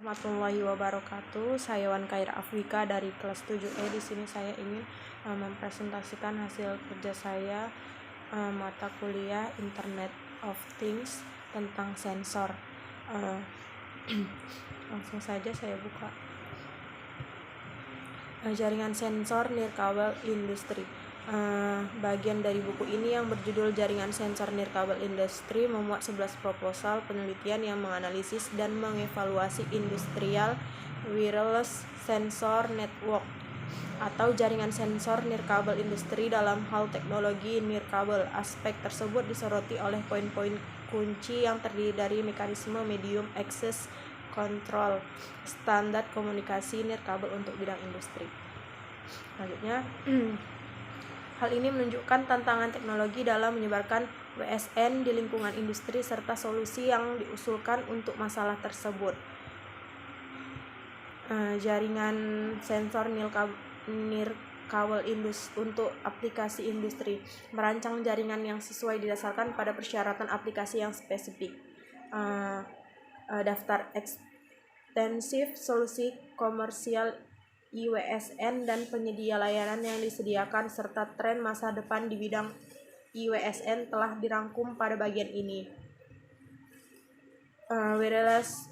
Warahmatullahi wabarakatuh. Saya Wan Khair Afwika dari kelas 7E. Di sini saya ingin mempresentasikan hasil kerja saya mata kuliah Internet of Things tentang sensor. Langsung saja saya buka. Jaringan sensor nirkabel industri. Bagian dari buku ini yang berjudul Jaringan Sensor Nirkabel Industri memuat 11 proposal penelitian yang menganalisis dan mengevaluasi industrial wireless sensor network atau jaringan sensor nirkabel industri dalam hal teknologi nirkabel. Aspek tersebut disoroti oleh poin-poin kunci yang terdiri dari mekanisme medium access control, standar komunikasi nirkabel untuk bidang industri. Selanjutnya, hal ini menunjukkan tantangan teknologi dalam menyebarkan WSN di lingkungan industri serta solusi yang diusulkan untuk masalah tersebut. Jaringan sensor nirkabel untuk aplikasi industri. Merancang jaringan yang sesuai didasarkan pada persyaratan aplikasi yang spesifik. Daftar ekstensif solusi komersial IWSN dan penyedia layanan yang disediakan serta tren masa depan di bidang IWSN telah dirangkum pada bagian ini. Wireless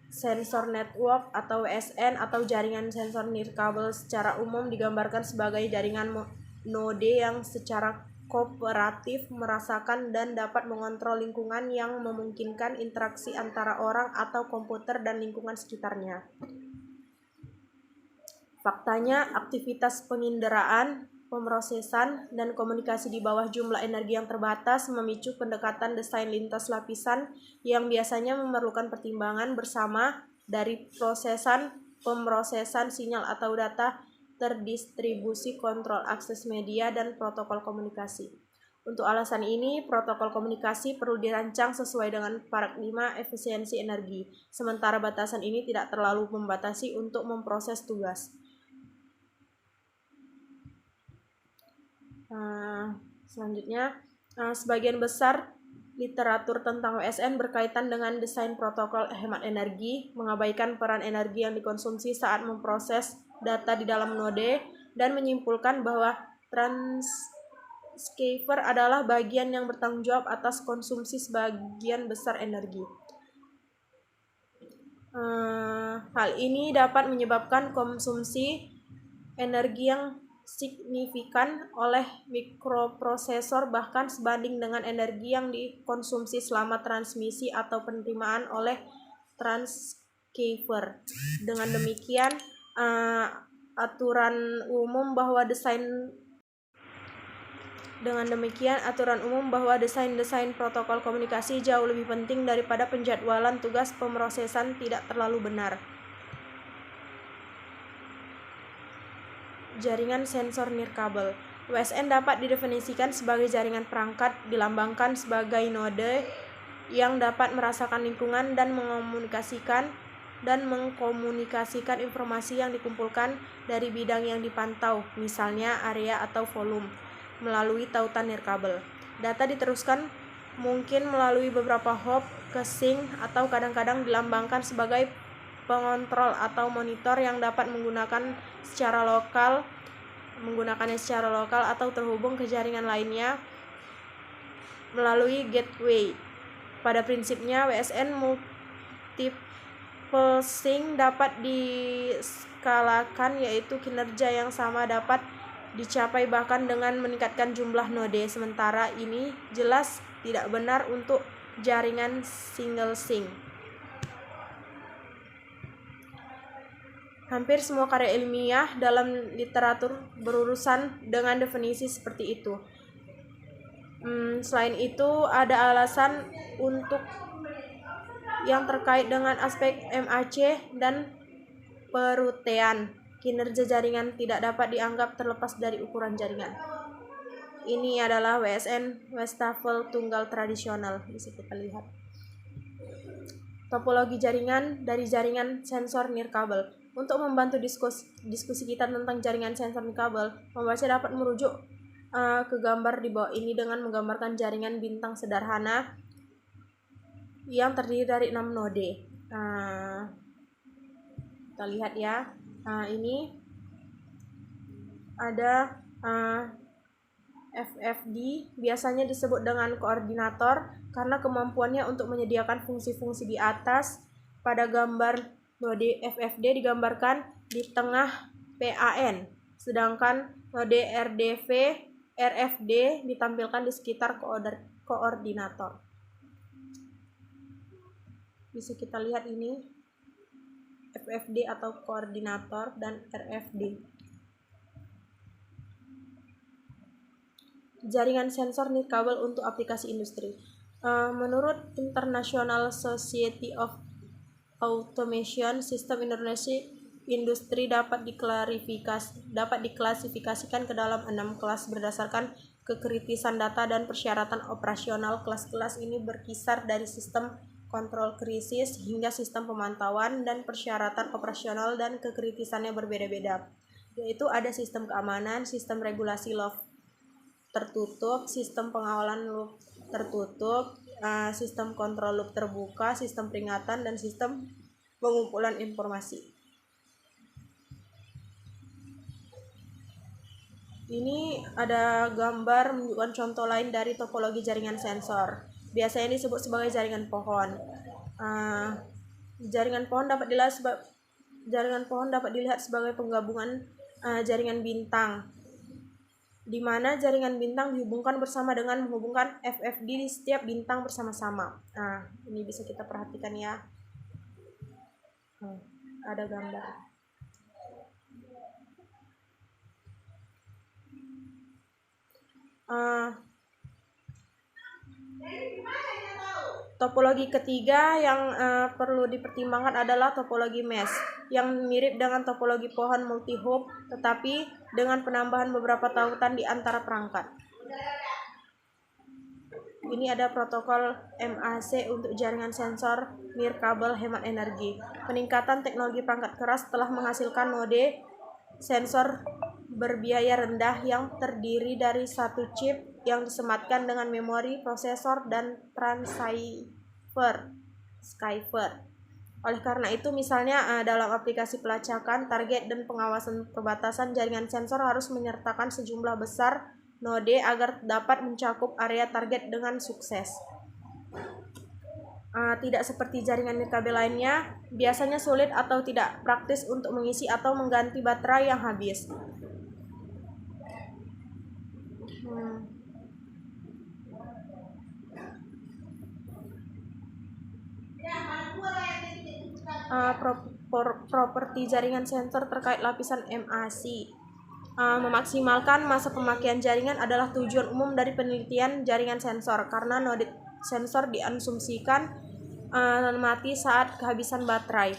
Sensor Network atau WSN atau jaringan sensor nirkabel secara umum digambarkan sebagai jaringan node yang secara kooperatif merasakan dan dapat mengontrol lingkungan yang memungkinkan interaksi antara orang atau komputer dan lingkungan sekitarnya. Faktanya, aktivitas penginderaan, pemrosesan, dan komunikasi di bawah jumlah energi yang terbatas memicu pendekatan desain lintas lapisan yang biasanya memerlukan pertimbangan bersama dari pemrosesan sinyal atau data, terdistribusi, kontrol akses media, dan protokol komunikasi. Untuk alasan ini, protokol komunikasi perlu dirancang sesuai dengan paradigma efisiensi energi, sementara batasan ini tidak terlalu membatasi untuk memproses tugas. Selanjutnya, sebagian besar literatur tentang WSN berkaitan dengan desain protokol hemat energi, mengabaikan peran energi yang dikonsumsi saat memproses data di dalam node, dan menyimpulkan bahwa transceiver adalah bagian yang bertanggung jawab atas konsumsi sebagian besar energi. Hal ini dapat menyebabkan konsumsi energi yang signifikan oleh mikroprosesor bahkan sebanding dengan energi yang dikonsumsi selama transmisi atau penerimaan oleh transceiver. Dengan demikian, aturan umum bahwa desain protokol komunikasi jauh lebih penting daripada penjadwalan tugas pemrosesan tidak terlalu benar. Jaringan sensor nirkabel. WSN dapat didefinisikan sebagai jaringan perangkat dilambangkan sebagai node yang dapat merasakan lingkungan dan mengkomunikasikan informasi yang dikumpulkan dari bidang yang dipantau, misalnya area atau volume, melalui tautan nirkabel. Data diteruskan mungkin melalui beberapa hop ke sink atau kadang-kadang dilambangkan sebagai pengontrol atau monitor yang dapat menggunakannya secara lokal atau terhubung ke jaringan lainnya melalui gateway. Pada prinsipnya, WSN multiple sync dapat diskalakan, yaitu kinerja yang sama dapat dicapai bahkan dengan meningkatkan jumlah node. Sementara ini jelas tidak benar untuk jaringan single sync. Hampir semua karya ilmiah dalam literatur berurusan dengan definisi seperti itu. Selain itu, ada alasan untuk yang terkait dengan aspek MAC dan perutean. Kinerja jaringan tidak dapat dianggap terlepas dari ukuran jaringan. Ini adalah WSN Wastafel tunggal tradisional, bisa kita lihat. Topologi jaringan dari jaringan sensor nirkabel. Untuk membantu diskusi kita tentang jaringan sensor nirkabel, pembaca dapat merujuk ke gambar di bawah ini dengan menggambarkan jaringan bintang sederhana yang terdiri dari 6 node. kita lihat ya. Ini ada FFD, biasanya disebut dengan koordinator karena kemampuannya untuk menyediakan fungsi-fungsi di atas. Pada gambar node FFD digambarkan di tengah PAN, sedangkan node RFD ditampilkan di sekitar koordinator. Bisa kita lihat ini FFD atau koordinator dan RFD. Jaringan sensor nirkabel untuk aplikasi industri. Menurut International Society of Automation, sistem industri dapat diklasifikasikan ke dalam 6 kelas berdasarkan kekritisan data dan persyaratan operasional. Kelas-kelas ini berkisar dari sistem kontrol krisis hingga sistem pemantauan, dan persyaratan operasional dan kekritisannya berbeda-beda, yaitu ada sistem keamanan, sistem regulasi loop tertutup, sistem pengawalan loop tertutup, sistem kontrol loop terbuka, sistem peringatan, dan sistem pengumpulan informasi. Ini ada gambar menunjukkan contoh lain dari topologi jaringan sensor. Biasanya disebut sebagai jaringan pohon. Jaringan pohon dapat dilihat sebagai penggabungan jaringan bintang, di mana jaringan bintang dihubungkan bersama dengan menghubungkan FFD di setiap bintang bersama-sama. Ini bisa kita perhatikan ya. Ada gambar. Topologi ketiga yang perlu dipertimbangkan adalah topologi mesh, yang mirip dengan topologi pohon multi-hop, tetapi dengan penambahan beberapa tautan di antara perangkat. Ini ada protokol MAC untuk jaringan sensor nirkabel hemat energi. Peningkatan teknologi perangkat keras telah menghasilkan node sensor berbiaya rendah yang terdiri dari satu chip yang disematkan dengan memori, prosesor, dan transceiver. Oleh karena itu, misalnya dalam aplikasi pelacakan, target, dan pengawasan perbatasan, jaringan sensor harus menyertakan sejumlah besar node agar dapat mencakup area target dengan sukses. Tidak seperti jaringan nirkabel lainnya, biasanya sulit atau tidak praktis untuk mengisi atau mengganti baterai yang habis. Properti jaringan sensor terkait lapisan MAC. Memaksimalkan masa pemakaian jaringan adalah tujuan umum dari penelitian jaringan sensor, karena node sensor diasumsikan mati saat kehabisan baterai.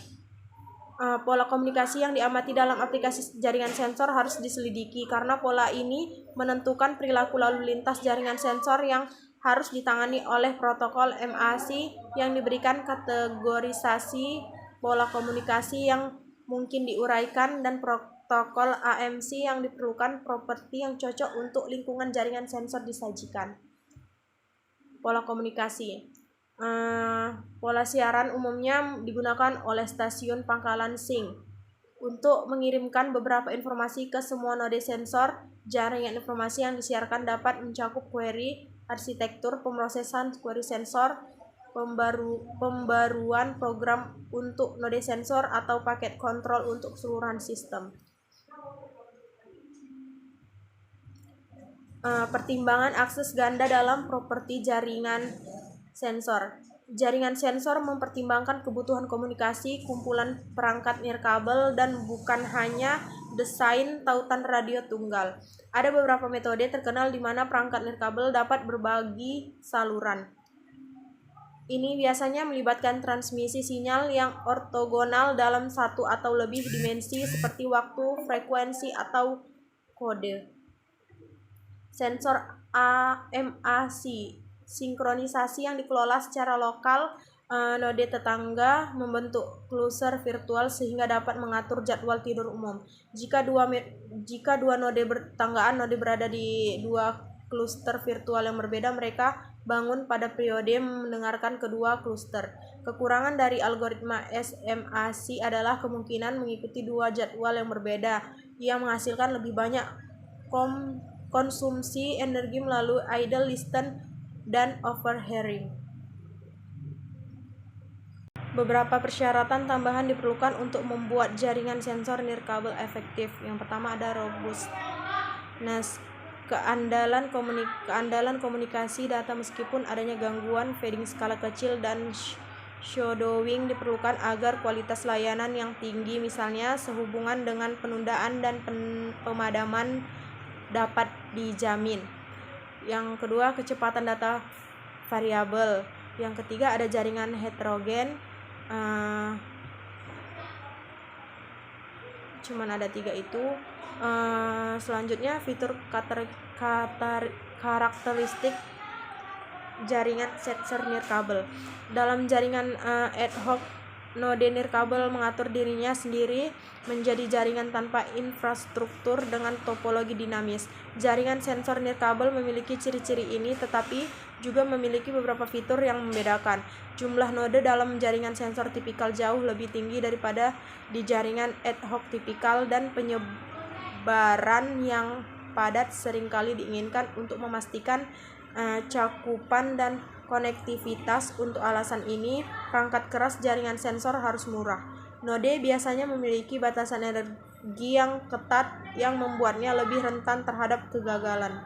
Pola komunikasi yang diamati dalam aplikasi jaringan sensor harus diselidiki, karena pola ini menentukan perilaku lalu lintas jaringan sensor yang harus ditangani oleh protokol MAC yang diberikan kategorisasi pola komunikasi yang mungkin diuraikan, dan protokol AMC yang diperlukan properti yang cocok untuk lingkungan jaringan sensor disajikan. Pola komunikasi. Pola siaran umumnya digunakan oleh stasiun pangkalan SYNC untuk mengirimkan beberapa informasi ke semua node sensor. Jaringan informasi yang disiarkan dapat mencakup query, arsitektur, pemrosesan query sensor, pembaruan program untuk node sensor, atau paket kontrol untuk keseluruhan sistem. Pertimbangan akses ganda dalam properti jaringan sensor. Jaringan sensor mempertimbangkan kebutuhan komunikasi kumpulan perangkat nirkabel dan bukan hanya desain tautan radio tunggal. Ada beberapa metode terkenal di mana perangkat nirkabel dapat berbagi saluran. Ini biasanya melibatkan transmisi sinyal yang ortogonal dalam satu atau lebih dimensi seperti waktu, frekuensi, atau kode. Sensor AMAC, sinkronisasi yang dikelola secara lokal. Node tetangga membentuk cluster virtual sehingga dapat mengatur jadwal tidur umum. Jika dua node bertanggaan, node berada di dua cluster virtual yang berbeda, mereka bangun pada periode mendengarkan kedua cluster. Kekurangan dari algoritma SMAC adalah kemungkinan mengikuti dua jadwal yang berbeda yang menghasilkan lebih banyak konsumsi energi melalui idle listen dan overhearing. Beberapa persyaratan tambahan diperlukan untuk membuat jaringan sensor nirkabel efektif. Yang pertama ada robustness, keandalan komunikasi data meskipun adanya gangguan fading skala kecil dan shadowing diperlukan agar kualitas layanan yang tinggi, misalnya sehubungan dengan penundaan dan pemadaman, dapat dijamin. Yang kedua, kecepatan data variabel. Yang ketiga ada jaringan heterogen. Cuman ada 3 itu. Selanjutnya fitur karakteristik jaringan sensor nirkabel. Dalam jaringan ad hoc, node nirkabel mengatur dirinya sendiri menjadi jaringan tanpa infrastruktur dengan topologi dinamis. Jaringan sensor nirkabel memiliki ciri-ciri ini, tetapi juga memiliki beberapa fitur yang membedakan. Jumlah node dalam jaringan sensor tipikal jauh lebih tinggi daripada di jaringan ad hoc tipikal, dan penyebaran yang padat seringkali diinginkan untuk memastikan cakupan dan konektivitas. Untuk alasan ini, perangkat keras jaringan sensor harus murah. Node biasanya memiliki batasan energi yang ketat yang membuatnya lebih rentan terhadap kegagalan.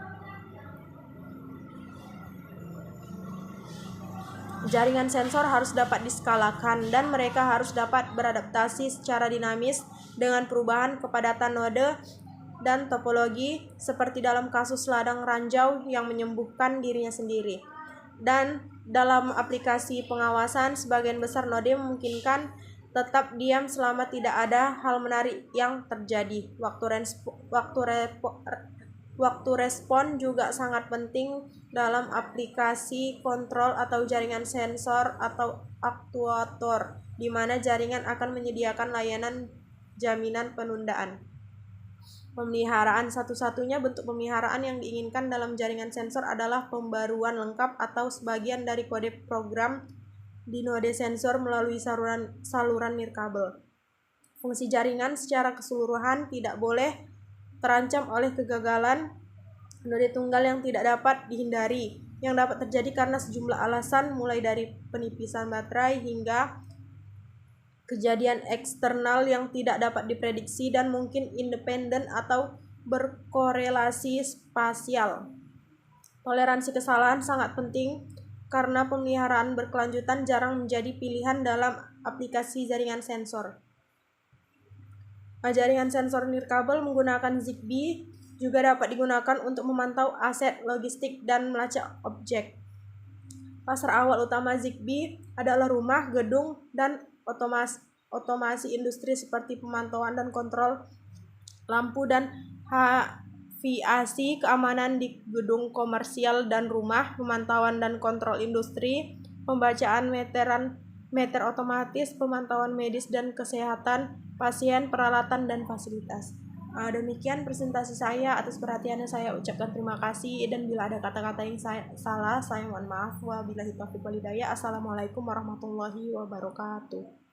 Jaringan sensor harus dapat diskalakan dan mereka harus dapat beradaptasi secara dinamis dengan perubahan kepadatan node dan topologi, seperti dalam kasus ladang ranjau yang menyembuhkan dirinya sendiri. Dan dalam aplikasi pengawasan, sebagian besar node memungkinkan tetap diam selama tidak ada hal menarik yang terjadi. Waktu respon juga sangat penting dalam aplikasi kontrol atau jaringan sensor atau aktuator, di mana jaringan akan menyediakan layanan jaminan penundaan. Pemeliharaan. Satu-satunya bentuk pemeliharaan yang diinginkan dalam jaringan sensor adalah pembaruan lengkap atau sebagian dari kode program di node sensor melalui saluran nirkabel. Fungsi jaringan secara keseluruhan tidak boleh terancam oleh kegagalan node tunggal yang tidak dapat dihindari, yang dapat terjadi karena sejumlah alasan, mulai dari penipisan baterai hingga kejadian eksternal yang tidak dapat diprediksi dan mungkin independen atau berkorelasi spasial. Toleransi kesalahan sangat penting karena pemeliharaan berkelanjutan jarang menjadi pilihan dalam aplikasi jaringan sensor. Jaringan sensor nirkabel menggunakan Zigbee juga dapat digunakan untuk memantau aset logistik dan melacak objek. Pasar awal utama Zigbee adalah rumah, gedung, dan otomasi industri seperti pemantauan dan kontrol lampu dan HVAC, keamanan di gedung komersial dan rumah, pemantauan dan kontrol industri, pembacaan meter otomatis, pemantauan medis dan kesehatan pasien, peralatan, dan fasilitas. Demikian presentasi saya. Atas perhatiannya saya ucapkan terima kasih, dan bila ada kata-kata yang salah, saya mohon maaf. Wabillahi taufiq wal hidayah. Assalamualaikum warahmatullahi wabarakatuh.